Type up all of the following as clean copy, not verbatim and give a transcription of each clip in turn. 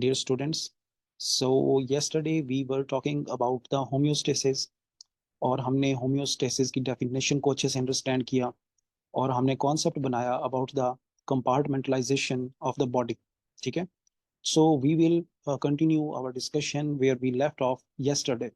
Dear students, so yesterday we were talking about the homeostasis और हमने homeostasis की definition को अच्छे से understand किया और हमने concept बनाया about the compartmentalization of the body. ठीक है? So we will continue our discussion where we left off yesterday.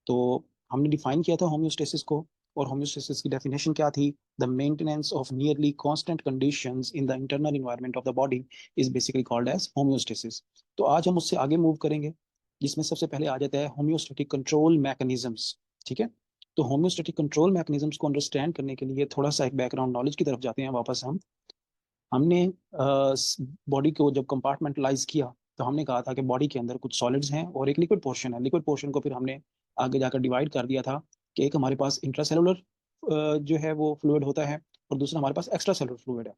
तो हमने डिफाइन किया था होम्योस्टेसिस को और होम्योस्टेसिस की डेफिनेशन क्या थी? The maintenance of nearly constant conditions in the internal environment of the body is basically called as homeostasis. तो आज हम उससे आगे मूव करेंगे, जिसमें सबसे पहले आ जाता है होम्योस्टेटिक कंट्रोल मैकेनिज्म्स। ठीक है, तो होम्योस्टेटिक कंट्रोल मैकेनिज्म्स को अंडरस्टैंड करने के लिए थोड़ा सा एक बैकग्राउंड नॉलेज की तरफ जाते हैं वापस हम। हमने बॉडी को जब कंपार्टमेंटलाइज किया तो हमने कहा था कि बॉडी के अंदर कुछ सॉलिड्स हैं और एक लिक्विड पोर्शन है। लिक्विड पोर्शन को फिर हमने आगे जाकर डिवाइड कर दिया था कि एक हमारे पास इंट्रासेलुलर जो है वो फ्लूइड होता है और दूसरा हमारे पास एक्स्ट्रा सेलुलर फ्लूइड है।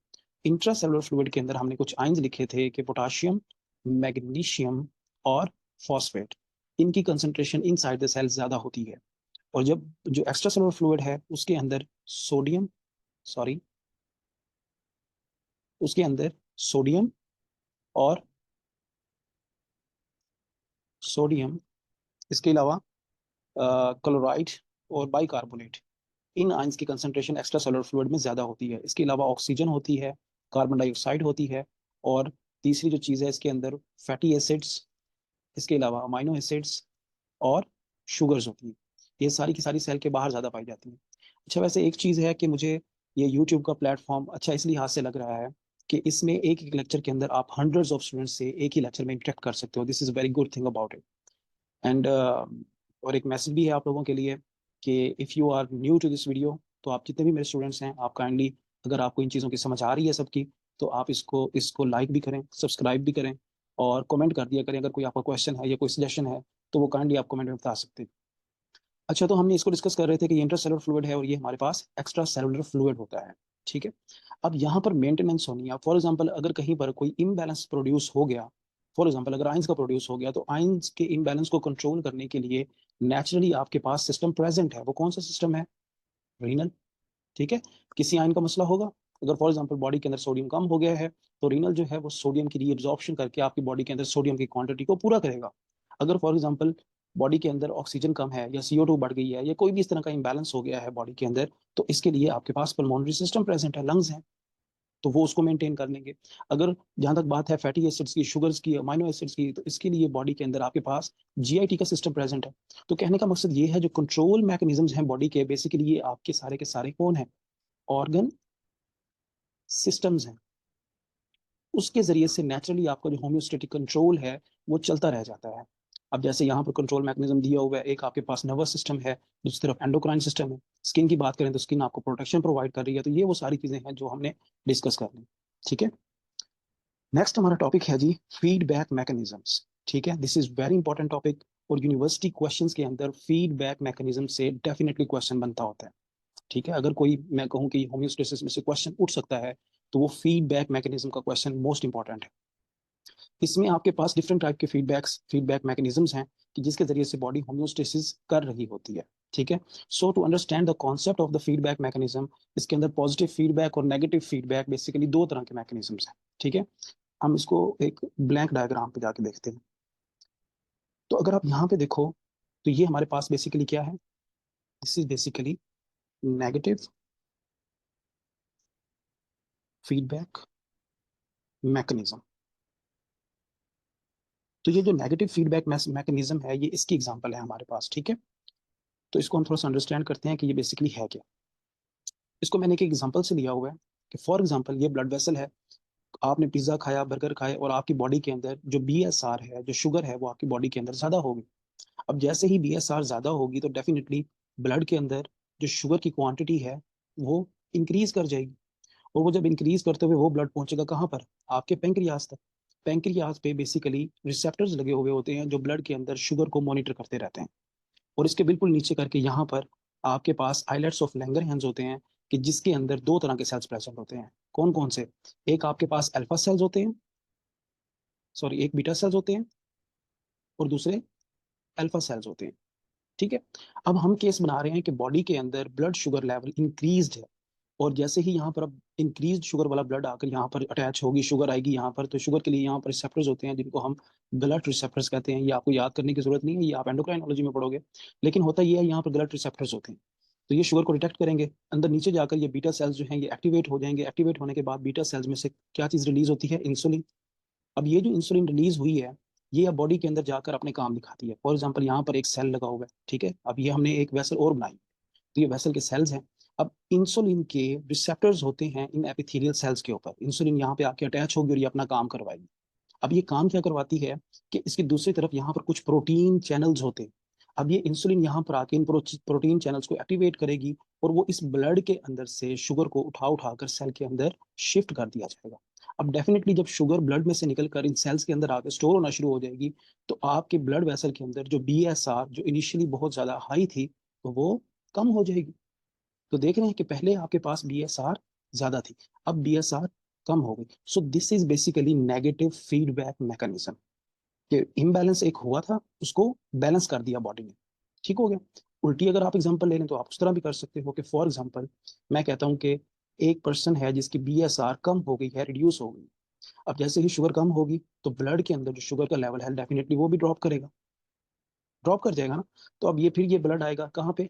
इंट्रासेलुलर फ्लूइड के अंदर हमने कुछ आयंस लिखे थे कि पोटाशियम, मैग्नीशियम और फॉस्फेट, इनकी कंसंट्रेशन इनसाइड द सेल ज्यादा होती है। और जब जो एक्स्ट्रा सेलुलर फ्लूइड है उसके अंदर सोडियम, सॉरी, उसके अंदर सोडियम और सोडियम, इसके अलावा क्लोराइड और बाइकार्बोनेट, इन आयंस की कंसंट्रेशन एक्स्ट्रा सेलुलर फ्लूइड में ज़्यादा होती है। इसके अलावा ऑक्सीजन होती है, कार्बन डाइऑक्साइड होती है और तीसरी जो चीज़ है इसके अंदर फैटी एसिड्स, इसके अलावा अमाइनो एसिड्स और शुगर्स होती है। ये सारी की सारी सेल के बाहर ज़्यादा पाई जाती हैं। अच्छा, वैसे एक चीज़ है कि मुझे ये यूट्यूब का प्लेटफॉर्म अच्छा इसलिए हाथ से लग रहा है कि इसमें एक एक लेक्चर के अंदर आप हंड्रेड्स ऑफ स्टूडेंट्स से एक ही लेक्चर में इंटरेक्ट कर सकते हो। This is very good thing about it. And और एक मैसेज भी है आप लोगों के लिए कि if you are new to this video, तो आप जितने भी मेरे स्टूडेंट्स हैं, आप काइंडली, अगर आपको इन चीज़ों की समझ आ रही है सबकी, तो आप इसको इसको लाइक भी करें, सब्सक्राइब भी करें और कमेंट कर दिया करें। अगर कोई आपका क्वेश्चन है या कोई सजेशन है तो वो काइंडली आप कमेंट में बता सकते हैं। अच्छा, तो हमने इसको डिस्कस कर रहे थे कि ये इंटरसेलुलर फ्लूइड है और ये हमारे पास एक्स्ट्रा सेलुलर फ्लूइड होता है। ठीक है, अब यहाँ पर मेंटेनेंस होनी है। फॉर एग्जांपल, अगर कहीं पर कोई इम्बैलेंस प्रोड्यूस हो गया, फॉर एग्जांपल अगर आयंस का प्रोड्यूस हो गया, तो आयंस के इम्बैलेंस को कंट्रोल करने के लिए नेचुरली आपके पास सिस्टम प्रेजेंट है। वो कौन सा सिस्टम है? रीनल। ठीक है, किसी आयन का मसला होगा, अगर फॉर एग्जांपल बॉडी के अंदर सोडियम कम हो गया है, तो रीनल जो है वो सोडियम की रीअब्जॉर्प्शन करके आपकी बॉडी के अंदर सोडियम की क्वांटिटी को पूरा करेगा। अगर फॉर एग्जांपल बॉडी के अंदर ऑक्सीजन कम है या CO2 बढ़ गई है या कोई भी इस तरह का इंबैलेंस हो गया है बॉडी के अंदर, तो इसके लिए आपके पास पल्मोनरी सिस्टम प्रेजेंट है, लंग्स हैं, तो वो उसको मेंटेन कर लेंगे। अगर जहां तक बात है फैटी एसिड्स की, शुगर्स की, अमाइनो एसिड्स की, तो इसके लिए बॉडी के अंदर आपके पास GIT का सिस्टम प्रेजेंट है। तो कहने का मकसद ये है, जो कंट्रोल मैकेनिज्म्स हैं बॉडी के, बेसिकली ये आपके सारे के सारे कौन है? ऑर्गन सिस्टम्स हैं। उसके जरिए से नेचुरली आपका जो होम्योस्टेटिक कंट्रोल है वो चलता रह जाता है। अब जैसे यहाँ पर कंट्रोल मैकेनिज्म दिया हुआ है, एक आपके पास नर्वस सिस्टम है, दूसरी तरफ एंडोक्राइन सिस्टम है। स्किन की बात करें तो स्किन आपको प्रोटेक्शन प्रोवाइड कर रही है। तो ये वो सारी चीजें हैं जो हमने डिस्कस कर ली। ठीक है, नेक्स्ट हमारा टॉपिक है जी फीडबैक मैकेनिज्म्स। ठीक है, this is very important topic और यूनिवर्सिटी क्वेश्चंस के अंदर फीडबैक मैकेनिज्म से डेफिनेटली क्वेश्चन बनता होता है। ठीक है, अगर कोई, मैं कहूँ कि होम्योस्टेसिस में से क्वेश्चन उठ सकता है, तो वो फीडबैक मैकेनिज्म का क्वेश्चन मोस्ट इंपॉर्टेंट है। इसमें आपके पास डिफरेंट टाइप के फीडबैक मैकेनिज्म्स हैं कि जिसके जरिए से बॉडी होम्योस्टेसिस कर रही होती है। ठीक है, so to understand the concept of the feedback mechanism, इसके अंदर पॉजिटिव फीडबैक और नेगेटिव फीडबैक, बेसिकली दो तरह के मैकेनिज्म्स हैं। ठीक है, हम इसको एक ब्लैंक डायग्राम पे जाके देखते हैं। तो अगर आप यहाँ पे देखो, तो ये हमारे पास बेसिकली क्या है? This is basically negative feedback mechanism. तो ये जो नेगेटिव फीडबैक मैकेनिज्म है, ये इसकी एग्जांपल है हमारे पास। ठीक है, तो इसको हम थोड़ा सा अंडरस्टैंड करते हैं कि ये बेसिकली है क्या। इसको मैंने एक एग्जांपल से लिया हुआ है कि फॉर एग्जांपल ये ब्लड वेसल है, आपने पिज्जा खाया, बर्गर खाए और आपकी बॉडी के अंदर जो BSR है, जो शुगर है, वो आपकी बॉडी के अंदर ज्यादा होगी। अब जैसे ही BSR ज्यादा होगी तो डेफिनेटली ब्लड के अंदर जो शुगर की क्वांटिटी है वो इंक्रीज कर जाएगी। और वो जब इंक्रीज करते हुए वो ब्लड पहुंचेगा कहाँ पर? आपके पेंक्रियाज तक। पेंक्रियाज पे बेसिकली रिसेप्टर्स लगे हुए होते हैं जो ब्लड के अंदर शुगर को मॉनिटर करते रहते हैं। और इसके बिल्कुल नीचे करके यहाँ पर आपके पास आइलेट्स ऑफ लैंगरहैंस होते हैं कि जिसके अंदर दो तरह के सेल्स प्रेजेंट होते हैं। कौन कौन से? एक आपके पास अल्फा सेल्स होते हैं, सॉरी, एक बीटा सेल्स होते हैं और दूसरे अल्फा सेल्स होते हैं। ठीक है, अब हम केस बना रहे हैं कि बॉडी के अंदर ब्लड शुगर लेवल इंक्रीज्ड है और जैसे ही यहाँ पर अब इंक्रीज शुगर वाला ब्लड आकर यहाँ पर अटैच होगी, शुगर आएगी यहाँ पर, तो शुगर के लिए यहाँ पर रिसेप्टर्स होते हैं जिनको हम गलट रिसेप्टर्स कहते हैं। ये आपको याद करने की जरूरत नहीं है, ये आप एंडोक्राइनोलॉजी में पढ़ोगे। लेकिन होता ये है, यहाँ पर गलट रिसेप्टर्स होते हैं, तो ये शुगर को डिटेक्ट करेंगे। अंदर नीचे जाकर ये बीटा सेल्स जो हैं ये एक्टिवेट हो जाएंगे। एक्टिवेट होने के बाद बीटा सेल्स में से क्या चीज रिलीज होती है? इंसुलिन। अब ये जो इंसुलिन रिलीज हुई है, ये अब बॉडी के अंदर जाकर अपने काम दिखाती है। फॉर एग्जाम्पल यहाँ पर एक सेल लगा हुआ है, ठीक है। अब ये हमने एक वेसल और बनाई, तो ये वेसल के सेल्स हैं। अब इंसुलिन के रिसेप्टर्स होते हैं इन एपिथेलियल सेल्स के ऊपर। इंसुलिन यहाँ पे आके अटैच होगी और ये अपना काम करवाएगी। अब ये काम क्या करवाती है कि इसकी दूसरी तरफ यहाँ पर कुछ प्रोटीन चैनल्स होते हैं। अब ये इंसुलिन यहाँ पर आके इन प्रोटीन चैनल्स को एक्टिवेट करेगी और वो इस ब्लड के अंदर से शुगर को उठा उठा कर सेल के अंदर शिफ्ट कर दिया जाएगा। अब डेफिनेटली जब शुगर ब्लड में से निकल कर इन सेल्स के अंदर आकर स्टोर होना शुरू हो जाएगी, तो आपके ब्लड वेसल के अंदर जो BSR जो इनिशियली बहुत ज्यादा हाई थी, तो वो कम हो जाएगी। तो देख रहे हैं कि पहले आपके पास BSR ज्यादा थी, अब BSR कम हो गई। सो this is basically negative feedback mechanism, कि इम्बैलेंस एक हुआ था, उसको बैलेंस कर दिया बॉडी ने, ठीक हो गया। उल्टी अगर आप एग्जांपल ले लें तो आप उस तरह भी कर सकते हो कि फॉर एग्जांपल मैं कहता हूं कि एक पर्सन है जिसकी BSR कम हो गई है, रिड्यूस हो गई। अब जैसे ही शुगर कम होगी तो ब्लड के अंदर जो शुगर का लेवल है डेफिनेटली वो भी ड्रॉप करेगा, ड्रॉप कर जाएगा ना। तो अब ये फिर ये ब्लड आएगा कहाँ पे?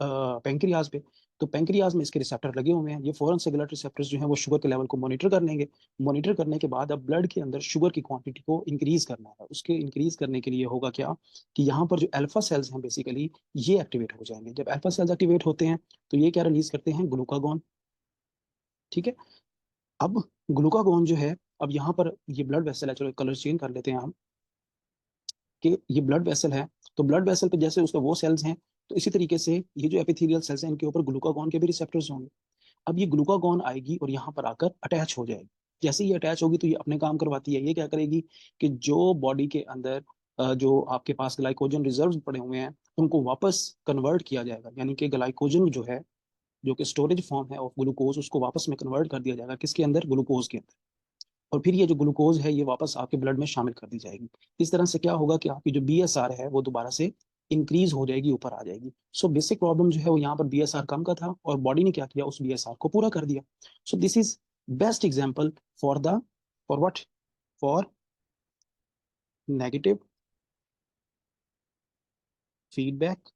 पेंक्रियाज पे। तो पेंक्रियाज में इसके रिसेप्टर लगे हुए हैं, ये फौरन से ब्लड रिसेप्टर्स जो हैं वो शुगर के लेवल को मॉनिटर कर लेंगे। मॉनिटर करने के बाद अब ब्लड के अंदर शुगर की क्वांटिटी को इंक्रीज करना है। उसके इंक्रीज करने के लिए होगा क्या कि यहाँ पर जो अल्फा सेल्स हैं बेसिकली ये एक्टिवेट हो जाएंगे। जब अल्फा सेल्स एक्टिवेट होते हैं तो ये क्या रिलीज करते हैं? ग्लूकागॉन, ठीक है। अब ग्लूकागॉन जो है, अब यहाँ पर ये ब्लड वेसल है, चलो कलर चेंज कर लेते हैं हम, कि ये ब्लड वेसल है। तो ब्लड वेसल पे जैसे उसके वो सेल्स हैं, तो इसी तरीके से ये जो एपिथेलियल सेल्स हैं इनके ऊपर ग्लूकागॉन के भी रिसेप्टर्स होंगे। अब ये ग्लूकागॉन आएगी और यहाँ पर आकर अटैच हो जाएगी। जैसे ये अटैच होगी तो ये अपने काम करवाती है। ये क्या करेगी कि जो बॉडी के अंदर जो आपके पास ग्लाइकोजन रिजर्व पड़े हुए हैं उनको वापस कन्वर्ट किया जाएगा। यानी कि ग्लाइकोजन जो है, जो कि स्टोरेज फॉर्म है ऑफ ग्लूकोज, उसको वापस में कन्वर्ट कर दिया जाएगा किसके अंदर? ग्लूकोज के अंदर। और फिर ये जो ग्लूकोज है ये वापस आपके ब्लड में शामिल कर दी जाएगी। इस तरह से क्या होगा कि आपकी जो BSR है वो दोबारा से इंक्रीज हो जाएगी, ऊपर आ जाएगी। सो बेसिक प्रॉब्लम जो है वो यहाँ पर BSR कम का था और बॉडी ने क्या किया? उस BSR को पूरा कर दिया। सो this is best example for the, for what? For negative feedback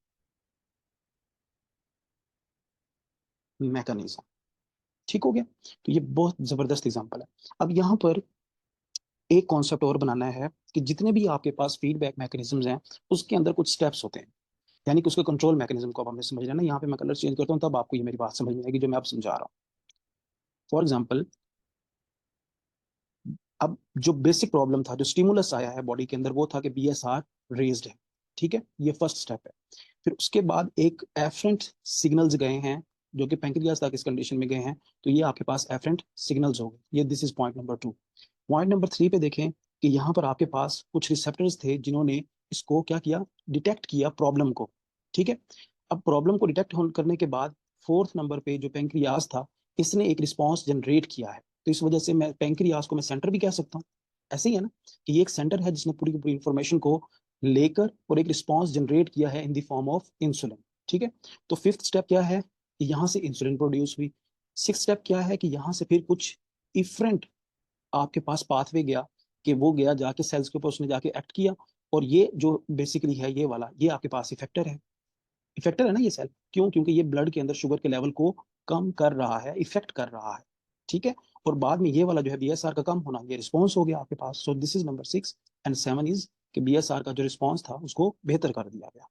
mechanism, ठीक हो गया। तो ये बहुत जबरदस्त एग्जाम्पल है। अब यहाँ पर एक कॉन्सेप्ट और बनाना है कि जितने भी आपके पास फीडबैक मैकेनिज्म्स हैं उसके अंदर कुछ स्टेप्स होते हैं, यानी कि उसके कंट्रोल मैकेनिज्म को अब हमें समझ लेना। यहाँ पे मैं कलर चेंज करता हूँ तब आपको ये मेरी बात समझ में आएगी जो मैं अब समझा रहा हूँ। फॉर एग्जाम्पल, अब जो बेसिक प्रॉब्लम था, जो स्टिमुलस आया है बॉडी के अंदर, वो था कि BSR रेज्ड है, ठीक है। ये फर्स्ट स्टेप है। फिर उसके बाद एक एफरेंट सिग्नल्स गए हैं जो कि पेंक्रियाज तक इस कंडीशन में गए हैं, तो ये आपके पास एफरेंट सिग्नल्स हो गए। ये this is point number 2। Point number 3 पे देखें कि यहाँ पर आपके पास कुछ रिसेप्टर्स थे जिन्होंने इसको क्या किया? डिटेक्ट किया प्रॉब्लम को, ठीक है। अब प्रॉब्लम को डिटेक्ट करने के बाद फोर्थ नंबर पे जो पेंक्रियाज था, इसने एक रिस्पॉन्स जनरेट किया है। तो इस वजह से मैं पेंक्रियाज को मैं सेंटर भी कह सकता हूँ। ऐसे ही है ना कि ये एक सेंटर है जिसने पूरी की पूरी इंफॉर्मेशन को लेकर और एक रिस्पॉन्स जनरेट किया है in the form of insulin, ठीक है। तो फिफ्थ स्टेप क्या है कि यहाँ से इंसुलिन प्रोड्यूस हुई। सिक्स स्टेप क्या है कि यहाँ से फिर कुछ इफरेंट आपके पास पाथवे गया, कि वो गया जाके सेल्स के ऊपर, उसने जाके एक्ट किया। और ये जो बेसिकली है ये वाला, ये आपके पास इफेक्टर है। इफेक्टर है ना ये सेल, क्यों? क्योंकि ये ब्लड के अंदर शुगर के लेवल को कम कर रहा है, इफेक्ट कर रहा है, ठीक है। और बाद में ये वाला जो है BSR का कम होना, ये रिस्पॉन्स हो गया आपके पास। So this is number 6 and 7 is कि BSR का जो रिस्पॉन्स था उसको बेहतर कर दिया गया।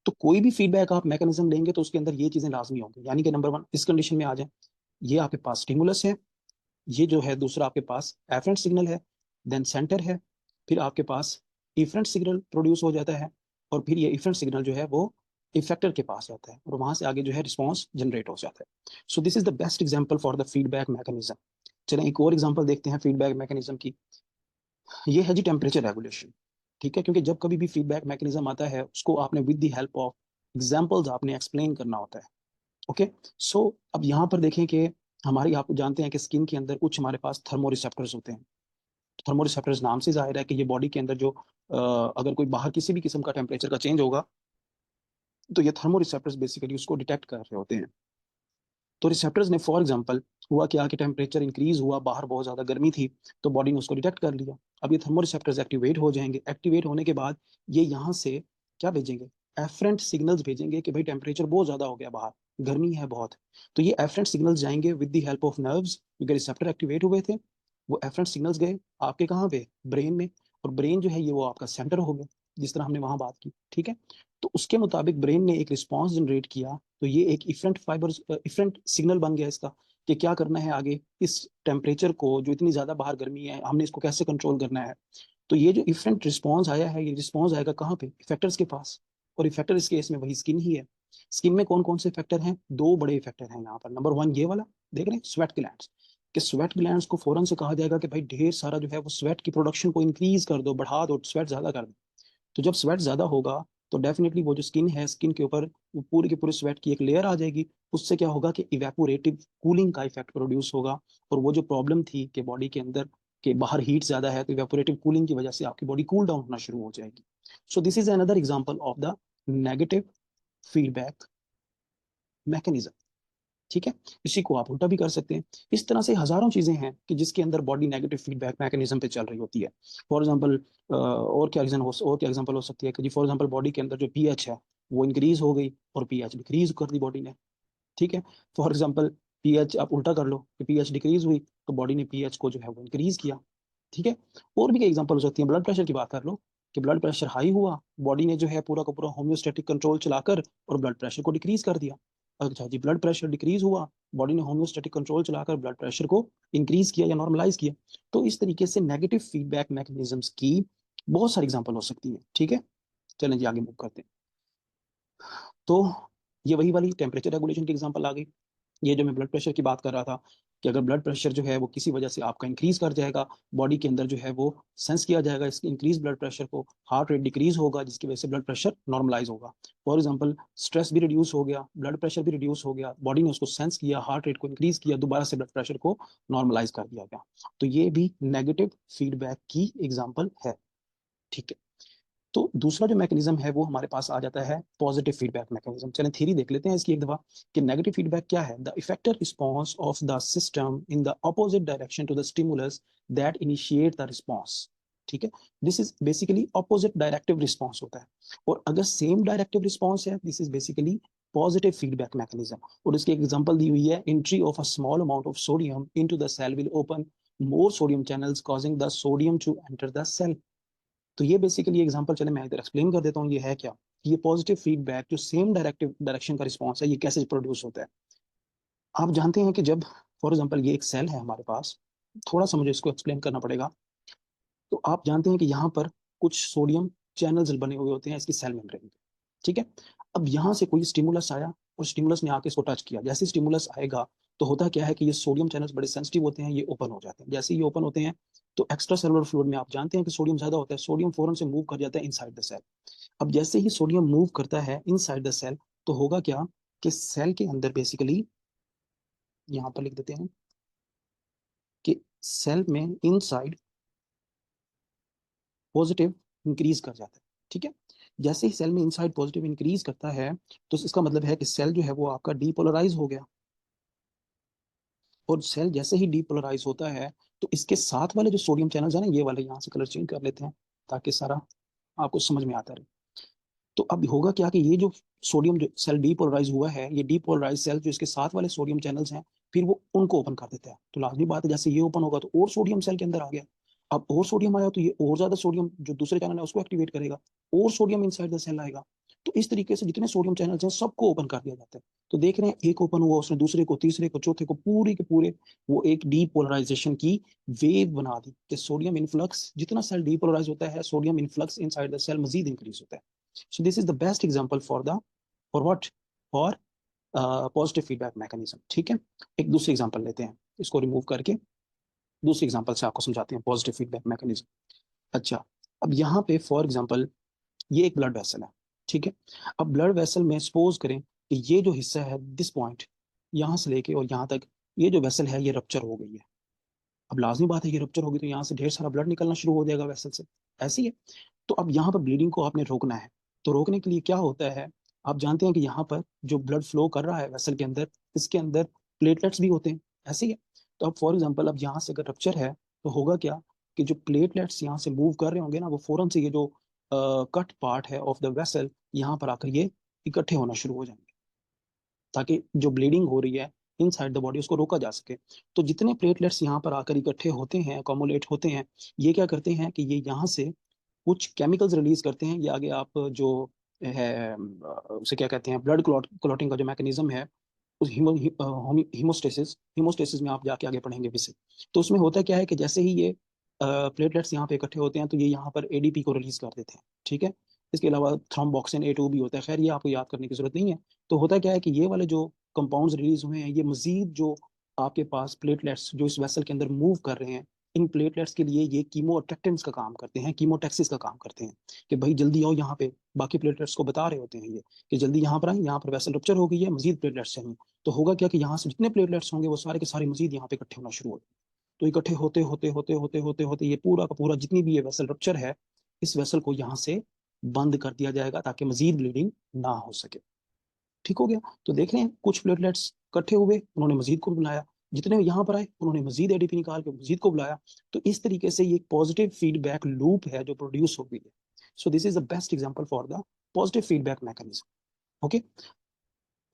तो कोई भी फीडबैक आप मैकेनिज्म लेंगे तो उसके अंदर ये चीजें लाजमी होंगी। यानी कि नंबर 1 इस कंडीशन में आ जाए, ये आपके पास स्टिमुलस है, ये जो है दूसरा आपके पास एफरेंट सिग्नल है, देन सेंटर है, फिर आपके पास इफरेंट सिग्नल प्रोड्यूस हो जाता है, और फिर ये इफरेंट सिग्नल जो है वो इफेक्टर के पास जाता है और वहां से आगे जो है रिस्पॉन्स जनरेट हो जाता है। सो this is the best example for the feedback mechanism. चलें एक और एग्जांपल देखते हैं फीडबैक मैकेनिज्म की। ये है जी टेम्परेचर रेगुलेशन, ठीक है। क्योंकि जब कभी भी फीडबैक मैकेनिज्म आता है उसको आपने with the help of examples आपने एक्सप्लेन करना होता है, ओके। सो अब यहाँ पर देखें कि हमारी, आप जानते हैं कि स्किन के अंदर कुछ हमारे पास थर्मो रिसेप्टर्स होते हैं। थर्मो रिसेप्टर्स नाम से जाहिर है कि ये बॉडी के अंदर जो अगर कोई बाहर किसी भी किस्म का टेम्परेचर का चेंज होगा तो ये थर्मो रिसेप्टर्स बेसिकली उसको डिटेक्ट कर रहे होते हैं। तो रिसेप्टर्स ने फॉर एग्जांपल हुआ क्या कि टेम्परेचर इंक्रीज हुआ, बाहर बहुत ज़्यादा गर्मी थी, तो बॉडी ने उसको डिटेक्ट कर लिया। अब ये थर्मो रिसेप्टर्स एक्टिवेट हो जाएंगे। एक्टिवेट होने के बाद ये यहाँ से क्या भेजेंगे, एफरेंट सिग्नल्स भेजेंगे कि भाई टेम्परेचर बहुत ज़्यादा हो गया, बाहर गर्मी है बहुत। तो ये एफरेंट सिग्नल्स जाएंगे with the help of nerves, क्योंकि रिसेप्टर एक्टिवेट हुए थे। वो एफरेंट सिग्नल्स गए आपके कहाँ पे, ब्रेन में। और ब्रेन जो है ये वो आपका सेंटर हो गया, जिस तरह हमने वहां बात की, ठीक है। तो उसके मुताबिक ब्रेन ने एक रिस्पॉन्स जनरेट किया, तो ये एक इफरेंट इफरेंट सिग्नल बन गया इसका, कि क्या करना है आगे, इस टेम्परेचर को, जो इतनी ज्यादा बाहर गर्मी है, हमने इसको कैसे कंट्रोल करना है। तो ये जो इफरेंट रिस्पॉन्स आया है, ये रिस्पॉन्स आएगा कहाँ पे, इफेक्टर्स के पास। और इफेक्टर इस केस में वही स्किन ही है। स्किन में कौन कौन से इफेक्टर हैं, दो बड़े इफेक्टर हैं यहाँ पर। नंबर वन ये वाला देख रहे हैं, स्वेट ग्लैंड्स। कि स्वेट ग्लैंड्स को फौरन से कहा जाएगा कि भाई ढेर सारा जो है वो स्वेट की प्रोडक्शन को इंक्रीज कर दो, बढ़ा दो, स्वेट ज्यादा कर दो। तो जब स्वेट ज्यादा होगा तो डेफिनेटली वो जो स्किन है, स्किन के ऊपर वो पूरी की पूरी स्वेट की एक लेयर आ जाएगी। उससे क्या होगा कि इवेपोरेटिव कूलिंग का इफेक्ट प्रोड्यूस होगा। और वो जो प्रॉब्लम थी कि बॉडी के अंदर के बाहर हीट ज्यादा है, तो इवेपोरेटिव कूलिंग की वजह से आपकी बॉडी कूल डाउन होना शुरू हो जाएगी। सो this is another example of the negative feedback mechanism, ठीक है। इसी को आप उल्टा भी कर सकते हैं। इस तरह से हजारों चीजें हैं कि जिसके अंदर बॉडी नेगेटिव फीडबैक मैकेनिज्म पे चल रही होती है। फॉर एग्जांपल और क्या एग्जांपल हो सकती है कि जी फॉर एग्जांपल बॉडी के अंदर जो पीएच है वो इंक्रीज हो गई और पीएच डिक्रीज कर दी बॉडी ने, ठीक है। फॉर एग्जांपल पीएच आप उल्टा कर लो कि पीएच डिक्रीज हुई तो बॉडी ने पीएच को जो है वो इंक्रीज किया, ठीक है। और भी कई एग्जांपल हो सकती है। ब्लड प्रेशर की बात कर लो कि ब्लड प्रेशर हाई हुआ, बॉडी ने जो है पूरा का पूरा होम्योस्टैटिक कंट्रोल चलाकर और ब्लड प्रेशर को डिक्रीज कर दिया। अच्छा जी, ब्लड प्रेशर डिक्रीज हुआ, बॉडी ने होम्योस्टैटिक कंट्रोल चलाकर ब्लड प्रेशर को इंक्रीज किया या नॉर्मलाइज किया। तो इस तरीके से नेगेटिव फीडबैक मैकेनिज्म्स की बहुत सारी एग्जांपल हो सकती है, ठीक है। चलें जी आगे मूव करते हैं। तो ये वही वाली टेम्परेचर रेगुलेशन की एग्जांपल आ गई। ये जो मैं ब्लड प्रेशर की बात कर रहा था, कि अगर ब्लड प्रेशर जो है वो किसी वजह से आपका इंक्रीज कर जाएगा, बॉडी के अंदर जो है वो सेंस किया जाएगा इसके इंक्रीज ब्लड प्रेशर को, हार्ट रेट डिक्रीज होगा, जिसकी वजह से ब्लड प्रेशर नॉर्मलाइज होगा। फॉर एग्जांपल स्ट्रेस भी रिड्यूस हो गया, ब्लड प्रेशर भी रिड्यूस हो गया, बॉडी ने उसको सेंस किया, हार्ट रेट को इंक्रीज किया, दोबारा से ब्लड प्रेशर को नॉर्मलाइज कर दिया गया। तो ये भी नेगेटिव फीडबैक की एग्जाम्पल है, ठीक है। तो दूसरा जो मैकेनिज्म है वो हमारे पास आ जाता है पॉजिटिव फीडबैक मैकेनिज्म। चलें थ्योरी देख लेते हैं इसकी एक दफा, कि नेगेटिव फीडबैक क्या है। The effective response of the system in the opposite direction to the stimulus that initiate the response, ठीक है। This is basically opposite directive response होता है। और अगर सेम डायरेक्टिव रिस्पॉन्स है, this is basically positive feedback mechanism. और इसकी example दी हुई है, entry of a small amount of sodium into the cell will open more sodium channels causing the sodium to enter the cell. तो ये basically example, चले मैं इधर एक्सप्लेन कर देता हूँ ये है क्या। ये पॉजिटिव फीडबैक जो सेम डायरेक्टिव डायरेक्शन का रिस्पॉन्स है, ये कैसे प्रोड्यूस होता है। आप जानते हैं कि जब फॉर एग्जांपल ये एक सेल है हमारे पास, थोड़ा सा मुझे इसको एक्सप्लेन करना पड़ेगा। तो आप जानते हैं कि यहाँ पर कुछ सोडियम चैनल्स बने हुए होते हैं इसकी सेल मेम्ब्रेन पे, ठीक है। अब यहाँ से कोई स्टिमुलस आया और स्टिमुलस ने आके इसको टच किया। जैसे स्टिमुलस आएगा तो होता क्या है कि ये सोडियम चैनल्स बड़े सेंसिटिव होते हैं, ये ओपन हो जाते हैं। जैसे ये ओपन होते हैं तो एक्स्ट्रा सेलुलर फ्लूइड में आप जानते हैं कि सोडियम ज्यादा होता है, सोडियम फौरन से मूव कर जाता है इनसाइड द सेल। अब जैसे ही सोडियम मूव करता है इनसाइड द सेल, तो होगा क्या कि सेल के अंदर बेसिकली, यहाँ पर लिख देते हैं कि सेल में इनसाइड पॉजिटिव इंक्रीज कर जाता है, ठीक है। जैसे ही सेल में इनसाइड पॉजिटिव इंक्रीज करता है, तो इसका मतलब है कि सेल जो है वो आपका डीपोलराइज हो गया। और सेल जैसे ही डीपोलराइज होता है, तो इसके साथ वाले जो सोडियम चैनल्स है ना, ये वाले, यहाँ से कलर चेंज कर लेते हैं ताकि सारा आपको समझ में आता रहे। तो अब होगा क्या कि ये जो सोडियम जो सेल डीपोलराइज हुआ है, ये डीपोलराइज सेल जो इसके साथ वाले सोडियम चैनल्स हैं, फिर वो उनको ओपन कर देता है। तो लाजमी बात है, जैसे ये ओपन होगा तो और सोडियम सेल के अंदर आ गया। अब और सोडियम आया तो ये और ज्यादा सोडियम जो दूसरे चैनल है उसको एक्टिवेट करेगा, और सोडियम इनसाइड द सेल आएगा। तो इस तरीके से जितने सोडियम चैनल्स हैं सबको ओपन कर दिया जाता है। तो देख रहे हैं, एक ओपन हुआ, उसने दूसरे को, तीसरे को, चौथे को, पूरे के पूरे वो एक डीपोलराइजेशन की वेव बना दी कि सोडियम इनफ्लक्स, जितना सेल डीपोलराइज होता है sodium influx inside the cell मजीद इंक्रीज होता है। So this is the best example for what for positive feedback mechanism, ठीक है। एक दूसरी एग्जांपल लेते हैं, इसको रिमूव करके दूसरी एग्जांपल से आपको समझाते हैं पॉजिटिव फीडबैक मैकेनिज्म। अच्छा, अब यहाँ पे फॉर एग्जांपल ये एक ब्लड वेसल है, ठीक है। अब ब्लड वेसल में सपोज करें कि ये जो हिस्सा है, दिस पॉइंट, यहाँ से लेके और यहाँ तक, ये जो वेसल है ये रप्चर हो गई है। अब लाजमी बात है, ये रप्चर होगी तो यहाँ से ढेर सारा ब्लड निकलना शुरू हो जाएगा वेसल से, ऐसी है। तो अब यहाँ पर ब्लीडिंग को आपने रोकना है। तो रोकने के लिए क्या होता है, आप जानते हैं कि यहाँ पर जो ब्लड फ्लो कर रहा है वेसल के अंदर, इसके अंदर प्लेटलेट्स भी होते हैं, ऐसे ही है। तो अब फॉर एग्जांपल अब यहाँ से अगर रप्चर है तो होगा क्या कि जो प्लेटलेट्स यहाँ से मूव कर रहे होंगे ना, वो फौरन से ये जो कट पार्ट है ऑफ द वेसल यहाँ पर आकर ये इकट्ठे होना शुरू हो जाएंगे, ताकि जो ब्लीडिंग हो रही है इनसाइड द बॉडी उसको रोका जा सके। तो जितने प्लेटलेट्स यहाँ पर आकर इकट्ठे होते हैं, अकोमोलेट होते हैं, ये क्या करते हैं कि ये यहाँ से कुछ केमिकल्स रिलीज करते हैं। ये आगे आप जो है उसे क्या कहते हैं, ब्लड क्लॉटिंग का जो मैकेनिज्म है, उस हीमोस्टेसिस हीमोस्टेसिस में आप जाके आगे पढ़ेंगे विषय। तो उसमें होता क्या है कि जैसे ही ये प्लेटलेट्स यहाँ पे इकट्ठे होते हैं तो ये यहाँ पर एडीपी को रिलीज कर देते हैं, ठीक है। इसके अलावा थ्रोम्बोक्सिन ए टू भी होता है, खैर ये आपको याद करने की जरूरत नहीं है। तो होता क्या है कि ये वाले जो कंपाउंड्स रिलीज हुए हैं, ये मजीद जो आपके पास प्लेटलेट्स जो इस वेसल के अंदर मूव कर रहे हैं, इन प्लेटलेट्स के लिए ये कीमो अट्रैक्टेंट्स का काम करते हैं, कीमोटैक्सिस का काम करते हैं, कि भाई जल्दी आओ यहाँ पे। बाकी प्लेटलेट्स को बता रहे होते हैं ये कि जल्दी यहाँ पर आए, यहाँ पर वेसल रप्चर हो गई है, मजीद प्लेटलेट्स चाहिए। तो होगा क्या कि यहाँ से जितने प्लेटलेट्स होंगे वो सारे के सारे मजीद यहाँ पे इकट्ठे होना शुरू हो गए। तो इकट्ठे होते होते होते होते होते होते ये पूरा का पूरा जितनी भी ये वेसल रप्चर है, इस वेसल को यहाँ से बंद कर दिया जाएगा ताकि मजीद ब्लीडिंग ना हो सके। ठीक हो गया। तो देख रहे हैं कुछ प्लेटलेट्स इकट्ठे हुए, उन्होंने मजीद को बुलाया, जितने यहाँ पर आए उन्होंने मजीद एडीपी निकाल के मजीद को बुलाया। तो इस तरीके से ये एक पॉजिटिव फीडबैक लूप है जो प्रोड्यूस हो गई है। सो this is the best example for the positive feedback mechanism. Okay,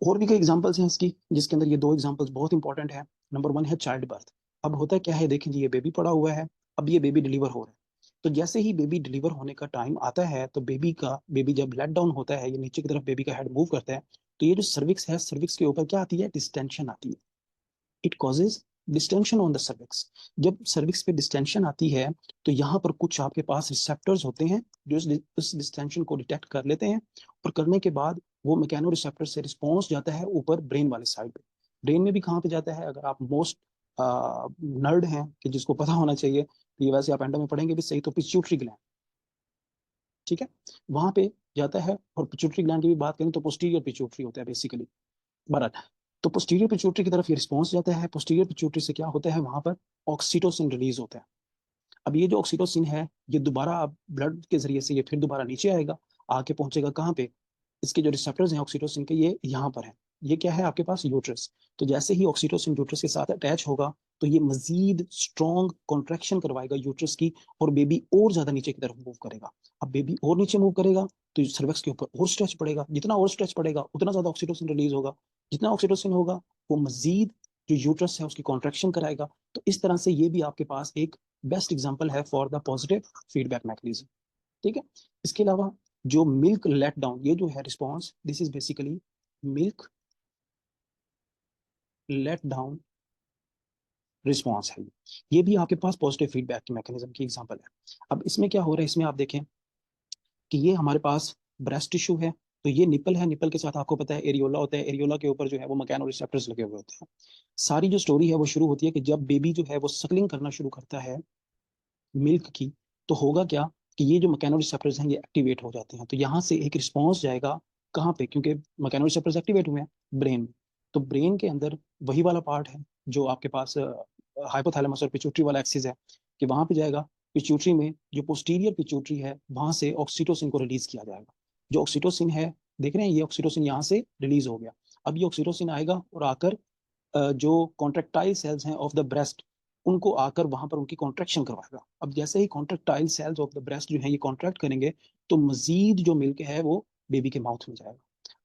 और भी कई एग्जांपल्स हैं इसकी, जिसके अंदर ये दो एग्जांपल्स बहुत इंपॉर्टेंट है। नंबर वन है चाइल्ड बर्थ। अब होता क्या है, देखें जी, ये बेबी पड़ा हुआ है, अब ये बेबी डिलीवर हो रहा है। तो जैसे ही बेबी डिलीवर होने का टाइम आता है तो बेबी जब लेट डाउन होता है, ये नीचे की तरफ बेबी का हेड मूव करता है, तो ये जो सर्विक्स है, सर्विक्स के ऊपर क्या आती है, डिस्टेंशन आती है। It causes distension on the cervix. जब सर्विक्स पे डिस्टेंशन आती है तो यहाँ पर कुछ आपके पास रिसेप्टर्स होते हैं जो इस डिस्टेंशन को डिटेक्ट कर लेते हैं, और करने के बाद वो मैकेनो रिसेप्टर से रिस्पॉन्स जाता है ऊपर ब्रेन वाले साइड पे। ब्रेन में भी कहाँ पे जाता है, अगर आप मोस्ट नर्ड हैं कि जिसको पता होना चाहिए, तो ये वैसे आप एंडो में पढ़ेंगे भी सही, तो पिट्यूटरी ग्लैंड, ठीक है, वहां पे जाता है। और पिट्यूटरी ग्लैंड की भी बात करें तो पोस्टीरियर पिट्यूटरी होता है बेसिकली, बराबर। तो पोस्टीरियर पिट्यूटरी की तरफ ये रिस्पॉन्स जाता है। पोस्टीरियर पिट्यूटरी से क्या होता है, वहां पर ऑक्सीटोसिन रिलीज होता है। अब ये जो ऑक्सीटोसिन है, ये दोबारा ब्लड के जरिए से ये फिर दोबारा नीचे आएगा, आके पहुंचेगा कहाँ पे, इसके जो रिसेप्टर्स हैं ऑक्सीटोसिन के, ये यहाँ पर है। ये क्या है आपके पास, यूट्रस। तो जैसे ही ऑक्सीटोसिन यूट्रस के साथ अटैच होगा तो ये मजीद स्ट्रॉन्ग कॉन्ट्रैक्शन करवाएगा यूट्रस की, और बेबी और ज्यादा नीचे की तरफ मूव करेगा। अब बेबी और नीचे मूव करेगा तो सर्विक्स के ऊपर और स्ट्रेच पड़ेगा, जितना और स्ट्रेच पड़ेगा उतना ज्यादा ऑक्सीटोसिन रिलीज होगा, जितना ऑक्सीटोसिन होगा वो मजीद जो यूट्रस है उसकी कॉन्ट्रैक्शन कराएगा। तो इस तरह से ये भी आपके पास एक बेस्ट एग्जांपल है for the positive feedback mechanism, ठीक है। इसके अलावा जो मिल्क लेट डाउन, ये जो है response, this is basically milk let down response है। ये भी आपके पास पॉजिटिव फीडबैक की मैकेनिज्म की एग्जांपल है। अब इसमें क्या हो रहा है, इसमें आप देखें कि ये हमारे पास ब्रेस्ट टिश्यू है, तो ये निपल है, निपल के साथ आपको पता है एरियोला होता है, एरियोला के ऊपर जो है वो मैकेनो रिसेप्टर्स लगे हुए होते हैं। सारी जो स्टोरी है वो शुरू होती है कि जब बेबी जो है वो सकलिंग करना शुरू करता है मिल्क की, तो होगा क्या कि ये जो मैकेनो रिसेप्टर्स हैं ये एक्टिवेट हो जाते हैं। तो यहाँ से एक रिस्पॉन्स जाएगा कहाँ पे, क्योंकि मैकेनो रिसेप्टर्स एक्टिवेट हुए हैं ब्रेन में। तो ब्रेन के अंदर वही वाला पार्ट है जो आपके पास हाइपोथैलेमस और पिट्यूटरी वाला एक्सिस है, कि वहां पे जाएगा। पिट्यूटरी में जो पोस्टीरियर पिट्यूटरी है वहां से ऑक्सीटोसिन को रिलीज किया जाएगा। जो ऑक्सीटोसिन है, देख रहे हैं, ये ऑक्सीटोसिन यहाँ से रिलीज हो गया। अब ये ऑक्सीटोसिन आएगा और आकर जो कॉन्ट्रेक्टाइल सेल्स हैं ऑफ द ब्रेस्ट, उनको आकर वहां पर उनकी कॉन्ट्रेक्शन करवाएगा। अब जैसे ही contractile cells of the breast जो है ये कॉन्ट्रैक्ट करेंगे तो मजीद जो मिल्क है वो बेबी के माउथ में जाएगा।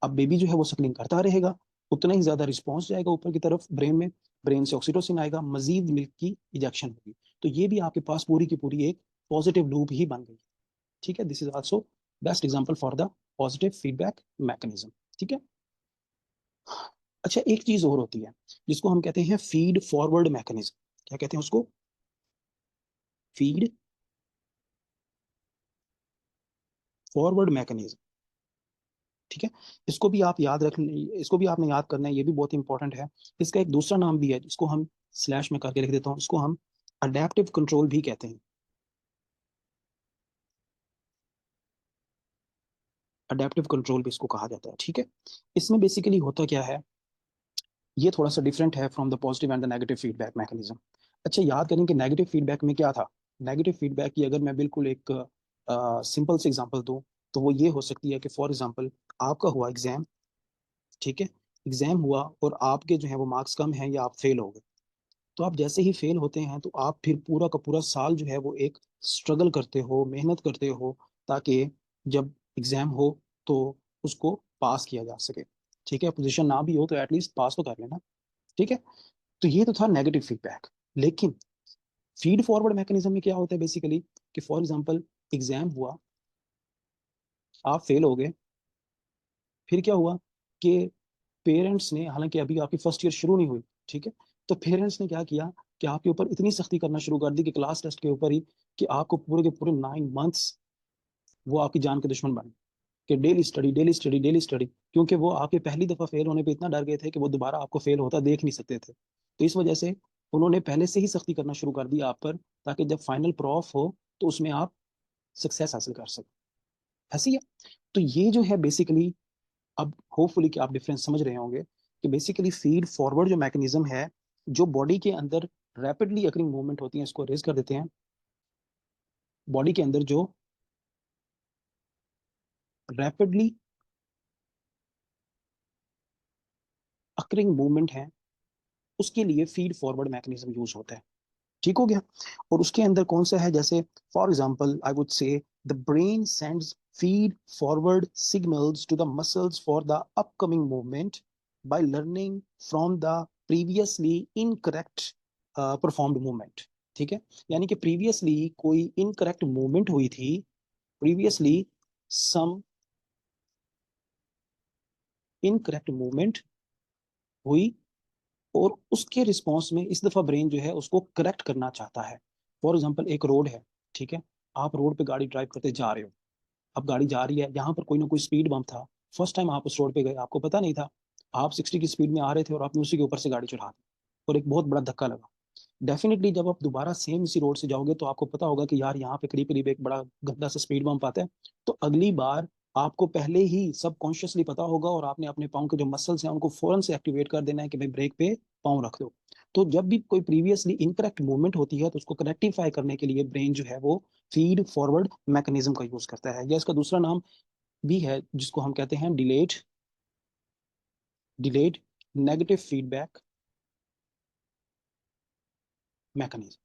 अब बेबी जो है वो सकलिंग करता रहेगा, उतना ही ज्यादा रिस्पॉन्स जाएगा ऊपर की तरफ ब्रेन में, ब्रेन से ऑक्सीटोसिन आएगा, मजीद मिल्क की इजेक्शन होगी। तो ये भी आपके पास पूरी की पूरी एक पॉजिटिव लूप ही बन गई, ठीक है। This is also best example for the positive feedback mechanism, ठीक है। अच्छा, एक चीज और होती है जिसको हम कहते हैं फीड फॉरवर्ड मैकेनिज्म। क्या कहते हैं उसको, फीड फॉरवर्ड मैकेनिज्म, ठीक है। इसको भी आप याद रख, इसको भी आपने याद करना है, ये भी बहुत इंपॉर्टेंट है। इसका एक दूसरा नाम भी है जिसको हम स्लैश में करके लिख देता हूँ, इसको हम अडेप्टिव कंट्रोल भी कहते हैं। अडेप्टिव कंट्रोल भी इसको कहा जाता है, ठीक है। इसमें बेसिकली होता क्या है, ये थोड़ा सा डिफरेंट है from the positive and the negative feedback mechanism. अच्छा, याद करें कि नेगेटिव फीडबैक में क्या था। नेगेटिव फीडबैक की अगर मैं बिल्कुल एक सिंपल से एग्जांपल दूं तो वो ये हो सकती है कि फॉर एग्जांपल आपका हुआ एग्जाम, ठीक है, एग्जाम हुआ और आपके जो है वो मार्क्स कम हैं या आप फेल हो गए, तो आप जैसे ही फेल होते हैं तो आप फिर पूरा का पूरा साल जो है वो एक स्ट्रगल करते हो, मेहनत करते हो, ताकि जब एग्जाम हो तो उसको पास किया जा सके। ठीक है, पोजीशन ना भी हो तो एटलीस्ट पास तो कर लेना। ठीक है, तो ये तो था नेगेटिव फीडबैक। लेकिन फीड फॉरवर्ड मैकेनिज्म में क्या होता है बेसिकली, कि फॉर एग्जांपल एग्जाम हुआ, आप फेल हो गए, फिर क्या हुआ कि पेरेंट्स ने, हालांकि अभी आपकी फर्स्ट ईयर शुरू नहीं हुई, ठीक है, तो पेरेंट्स ने क्या किया कि आपके ऊपर इतनी सख्ती करना शुरू कर दी कि क्लास टेस्ट के ऊपर ही, कि आपको पूरे के पूरे 9 मंथ्स वो आपकी जान के दुश्मन बने, कि daily study daily study daily study, क्योंकि वो आपके पहली दफा फेल होने पे इतना डर गए थे कि वो दोबारा आपको फेल होता देख नहीं सकते थे। तो इस वजह से उन्होंने पहले से ही सख्ती करना शुरू कर दी आप पर, ताकि जब फाइनल प्रॉफ हो तो उसमें आप सक्सेस हासिल कर सकें। ऐसी है। तो ये जो है बेसिकली, अब होपफुली कि आप डिफरेंस समझ रहे होंगे, कि बेसिकली फीड फॉरवर्ड जो मैकेनिज्म है, जो बॉडी के अंदर रैपिडली अकरिंग मूवमेंट होती है, इसको रेज कर देते हैं, बॉडी के अंदर जो रैपिडली अकरिंग मूवमेंट है, उसके लिए फीड फॉरवर्ड मैकेनिज्म यूज होता है। ठीक हो गया। और उसके अंदर कौन सा है, जैसे for example I would say the brain sends feed forward signals to the muscles for the upcoming movement by learning from the previously incorrect performed movement. ठीक है, यानी कि प्रीवियसली कोई इनकरेक्ट मूवमेंट हुई थी, प्रीवियसली सम इनकरेक्ट मूवमेंट हुई, और उसके रिस्पॉन्स में इस दफा ब्रेन जो है उसको करेक्ट करना चाहता है। फॉर एग्जांपल एक रोड है, ठीक है, आप रोड पे गाड़ी ड्राइव करते जा रहे हो, अब गाड़ी जा रही है, यहाँ पर कोई ना कोई स्पीड बम्प था, फर्स्ट टाइम आप उस रोड पे गए, आपको पता नहीं था, आप 60 की स्पीड में आ रहे थे और आपने उसी के ऊपर से गाड़ी चढ़ा दी और एक बहुत बड़ा धक्का लगा। डेफिनेटली जब आप दोबारा सेम इसी रोड से जाओगे तो आपको पता होगा कि यार यहाँ पे करीब करीब एक बड़ा गंदा सा स्पीड बम्प आता है। तो अगली बार आपको पहले ही सब कॉन्शियसली पता होगा और आपने अपने पाँव के जो मसल्स हैं उनको फौरन से एक्टिवेट कर देना है कि भाई ब्रेक पे पाँव रख दो। तो जब भी कोई प्रीवियसली इनकरेक्ट मूवमेंट होती है तो उसको करेक्टिफाई करने के लिए ब्रेन जो है वो फीड फॉरवर्ड मैकेनिज्म का यूज करता है, या इसका दूसरा नाम भी है जिसको हम कहते हैं डिलेड नेगेटिव फीडबैक मैकेनिज्म।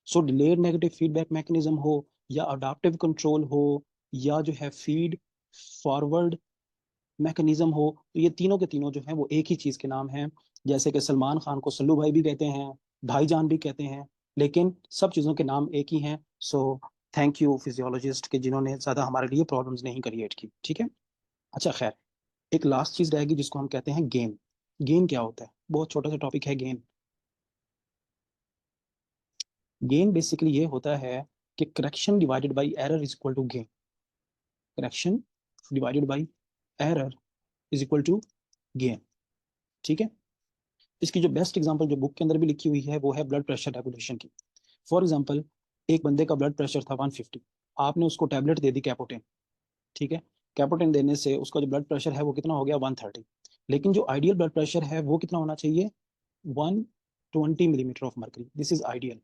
सो डिलेड नेगेटिव फीडबैक मैकेनिज्म हो, या अडाप्टिव कंट्रोल हो, या जो है फीड फॉरवर्ड मैकेनिज्म हो, तो ये तीनों के तीनों जो है वो एक ही चीज के नाम हैं। जैसे कि सलमान खान को सल्लू भाई भी कहते हैं, भाईजान भी कहते हैं, लेकिन सब चीजों के नाम एक ही हैं। सो थैंक यू फिजियोलॉजिस्ट के जिन्होंने ज्यादा हमारे लिए प्रॉब्लम्स नहीं क्रिएट की। ठीक है, अच्छा खैर, एक लास्ट चीज रहेगी जिसको हम कहते हैं गेन। गेन क्या होता है, बहुत छोटा सा टॉपिक है गेन। गेन बेसिकली ये होता है कि correction divided by error is equal to gain. Correction divided by error is equal to gain. ठीक है, इसकी जो बेस्ट एग्जांपल जो बुक के अंदर भी लिखी हुई है वो है ब्लड प्रेशर रेगुलेशन की। फॉर एग्जांपल एक बंदे का ब्लड प्रेशर था 150, आपने उसको टैबलेट दे दी कैपोटेन। ठीक है, कैपोटेन देने से उसका जो ब्लड प्रेशर है वो कितना हो गया, 130। लेकिन जो आइडियल ब्लड प्रेशर है वो कितना होना चाहिए, 120 millimetre of mercury, this is ideal.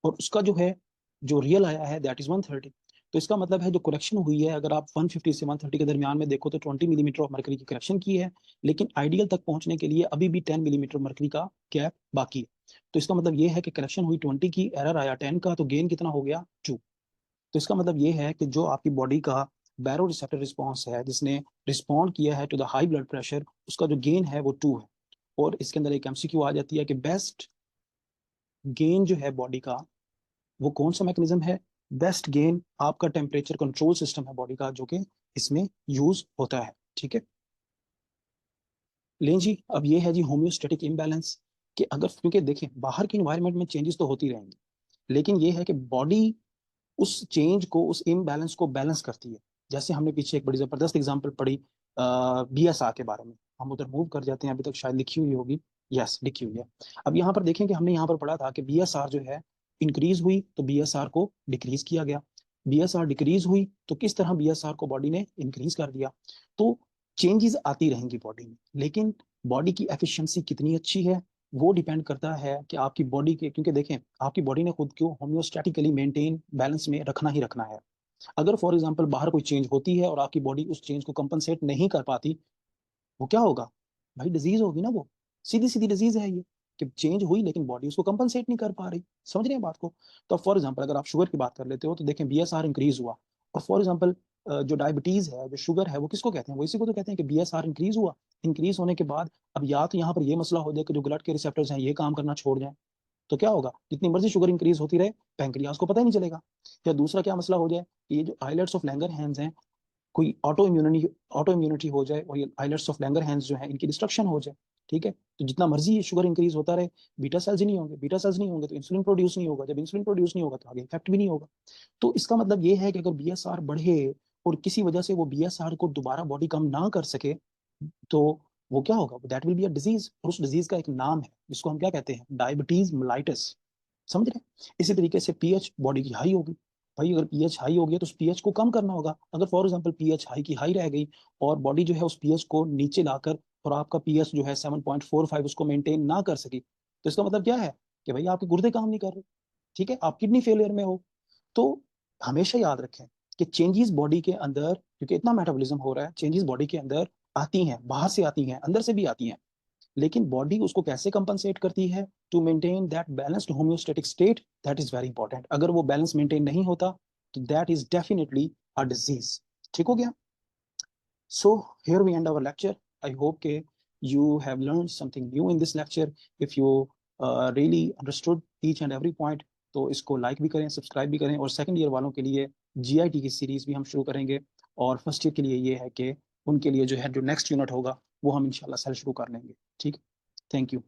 और उसका जो है जो रियल आया है दैट इज 130। तो इसका मतलब है जो करेक्शन हुई है, अगर आप 150 से 130 के दरमियान में देखो तो 20 मिलीमीटर ऑफ मरकरी की करेक्शन की है, लेकिन आइडियल तक पहुंचने के लिए अभी भी 10 मिलीमीटर मरकरी का गैप बाकी है। तो इसका मतलब ये है कि करेक्शन हुई 20 की, एरर आया 10 का, तो गेन कितना हो गया, 2। तो इसका मतलब ये है कि जो आपकी बॉडी का बैरो रिसेप्टर रिस्पॉन्स है, जिसने रिस्पॉन्ड किया है to the high blood pressure, उसका जो गेन है वो 2 है। और इसके अंदर एक एमसीक्यू आ जाती है कि बेस्ट गेन जो है बॉडी का वो कौन सा मैकेनिज्म है। बेस्ट गेन आपका टेम्परेचर कंट्रोल सिस्टम है बॉडी का, जो कि इसमें यूज होता है। ठीक है, लें जी, अब ये है जी होम्योस्टेटिक इम्बैलेंस, कि अगर, क्योंकि देखिए बाहर की इन्वायरमेंट में चेंजेस तो होती रहेंगी, लेकिन ये है कि बॉडी उस चेंज को, उस इम्बैलेंस को बैलेंस करती है। जैसे हमने पीछे एक बड़ी जबरदस्त एग्जांपल पढ़ी बीएसआर के बारे में, हम उधर मूव कर जाते हैं, अभी तक शायद लिखी हुई होगी, यस लिखी हुई है। अब यहाँ पर देखें कि हमने यहाँ पर पढ़ा था कि बीएसआर जो है इंक्रीज हुई तो बीएसआर को डिक्रीज किया गया, बीएसआर डिक्रीज हुई तो किस तरह बीएसआर को बॉडी ने इंक्रीज कर दिया। तो चेंजेस आती रहेंगी बॉडी में, लेकिन बॉडी की एफिशिएंसी कितनी अच्छी है वो डिपेंड करता है कि आपकी बॉडी के, क्योंकि देखें आपकी बॉडी ने खुद को होम्योस्टैटिकली मेंटेन बैलेंस में रखना ही रखना है। अगर फॉर एग्जांपल बाहर कोई चेंज होती है और आपकी बॉडी उस चेंज को कंपनसेट नहीं कर पाती, वो क्या होगा, भाई डिजीज होगी ना वो, सीधी सीधी डिजीज है ये, कि चेंज हुई लेकिन बॉडी उसको कंपनसेट नहीं कर पा रही। समझ रहे हैं बात को? तो फॉर एग्जांपल अगर आप शुगर की बात कर लेते हो तो देखें बीएसआर इंक्रीज हुआ, और फॉर एग्जांपल जो डायबिटीज है, जो शुगर है, वो किसको कहते हैं? वो इसी को तो कहते हैं कि बीएसआर इंक्रीज हुआ। इंक्रीज होने के बाद अब या तो यहाँ पर ये मसला हो जाए कि जो ब्लड के रिसेप्टर्स हैं ये काम करना छोड़ जाए, तो क्या होगा, जितनी मर्जी शुगर इंक्रीज होती रहे पैंक्रियाज को पता ही नहीं चलेगा। या दूसरा क्या मसला हो जाए कि ये जो आइलेट्स ऑफ लैंगरहैंस हैं, कोई ऑटो इम्यूनिटी हो जाए और ये आइलेट्स ऑफ लैंगरहैंस जो है इनकी डिस्ट्रक्शन हो जाए। ठीक है, तो जितना मर्जी ये शुगर इंक्रीज होता रहे, बीटा सेल्स ही नहीं होंगे, बीटा सेल्स नहीं होंगे तो इंसुलिन प्रोड्यूस नहीं होगा, जब इंसुलिन प्रोड्यूस नहीं होगा तो आगे इफेक्ट भी नहीं होगा। तो इसका मतलब ये है कि अगर बीएसआर बढ़े और किसी वजह से वो बीएसआर को दोबारा बॉडी कम ना कर सके, तो वो क्या होगा, that will be a disease, और उस डिजीज का एक नाम है जिसको हम क्या कहते हैं, डायबिटीज मेलाइटस। समझ रहे हैं? इसी तरीके से पीएच बॉडी की हाई होगी, भाई अगर पीएच हाई हो गया तो उस पीएच को कम करना होगा। अगर फॉर एग्जांपल पीएच हाई की हाई रह गई और बॉडी जो है उस पीएच को नीचे लाकर, और आपका पीएच जो है 7.45 उसको मेंटेन ना कर सकी, तो इसका मतलब क्या है कि भाई आपके गुर्दे काम नहीं कर रहे, ठीक है, आप किडनी फेलियर में हो। तो हमेशा याद रखें कि चेंजेस बॉडी के अंदर, क्योंकि इतना मेटाबॉलिज्म हो रहा है, चेंजेस बॉडी के अंदर आती हैं, बाहर से आती हैं, अंदर से भी आती हैं, लेकिन बॉडी उसको कैसे कंपनसेट करती है to maintain that balanced homeostatic state, that is very important. अगर वो बैलेंस मेंटेन नहीं होता तो that is definitely a disease. ठीक हो गया? So here we end our lecture. I hope that you have learned something new in this lecture. If you really understood each and every point, तो इसको like भी करें, subscribe भी करें, और सेकंड ईयर वालों के लिए जीआईटी की सीरीज भी हम शुरू करेंगे, और फर्स्ट ईयर के लिए ये है कि उनके लिए जो है जो नेक्स्ट यूनिट होगा वो हम इंशाल्लाह सेल शुरू कर लेंगे। ठीक, थैंक यू।